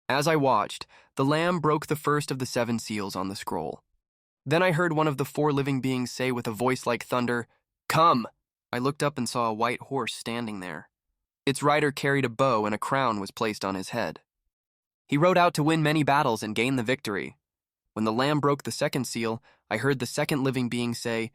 As I watched, the Lamb broke the first of the 7 seals on the scroll. Then I heard one of the 4 living beings say with a voice like thunder, "Come!" I looked up and saw a white horse standing there. Its rider carried a bow and a crown was placed on his head. He rode out to win many battles and gain the victory. When the Lamb broke the 2nd seal, I heard the 2nd living being say,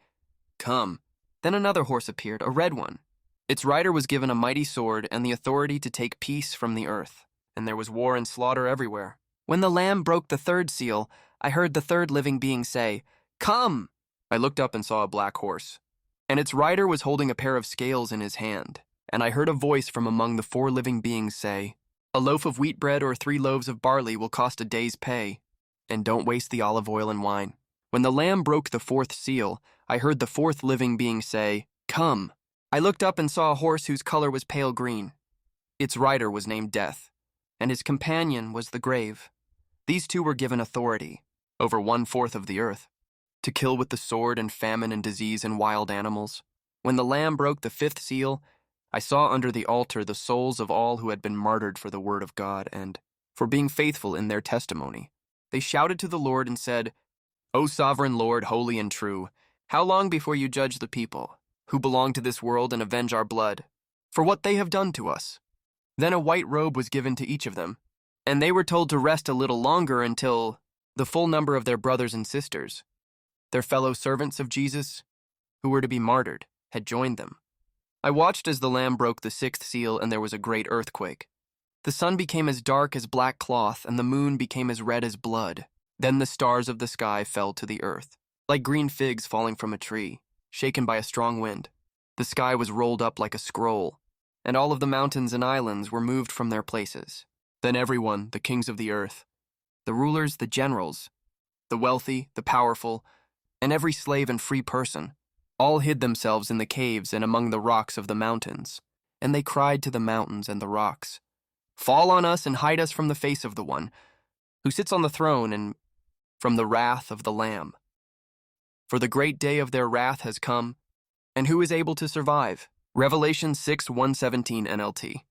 "Come." Then another horse appeared, a red one. Its rider was given a mighty sword and the authority to take peace from the earth, and there was war and slaughter everywhere. When the Lamb broke the 3rd seal, I heard the 3rd living being say, "Come!" I looked up and saw a black horse, and its rider was holding a pair of scales in his hand, and I heard a voice from among the 4 living beings say, "A loaf of wheat bread or 3 loaves of barley will cost a day's pay, and don't waste the olive oil and wine." When the Lamb broke the 4th seal, I heard the 4th living being say, "Come." I looked up and saw a horse whose color was pale green. Its rider was named Death, and his companion was the Grave. These 2 were given authority over 1/4 of the earth, to kill with the sword and famine and disease and wild animals. When the Lamb broke the 5th seal, I saw under the altar the souls of all who had been martyred for the word of God and for being faithful in their testimony. They shouted to the Lord and said, "O sovereign Lord, holy and true, how long before you judge the people who belong to this world and avenge our blood for what they have done to us?" Then a white robe was given to each of them, and they were told to rest a little longer until the full number of their brothers and sisters, their fellow servants of Jesus, who were to be martyred, had joined them. I watched as the Lamb broke the 6th seal, and there was a great earthquake. The sun became as dark as black cloth, and the moon became as red as blood. Then the stars of the sky fell to the earth, like green figs falling from a tree, shaken by a strong wind. The sky was rolled up like a scroll, and all of the mountains and islands were moved from their places. Then everyone, the kings of the earth, the rulers, the generals, the wealthy, the powerful, and every slave and free person, all hid themselves in the caves and among the rocks of the mountains. And they cried to the mountains and the rocks, "Fall on us and hide us from the face of the one who sits on the throne and from the wrath of the Lamb. For the great day of their wrath has come, and who is able to survive?" Revelation 6:117 NLT.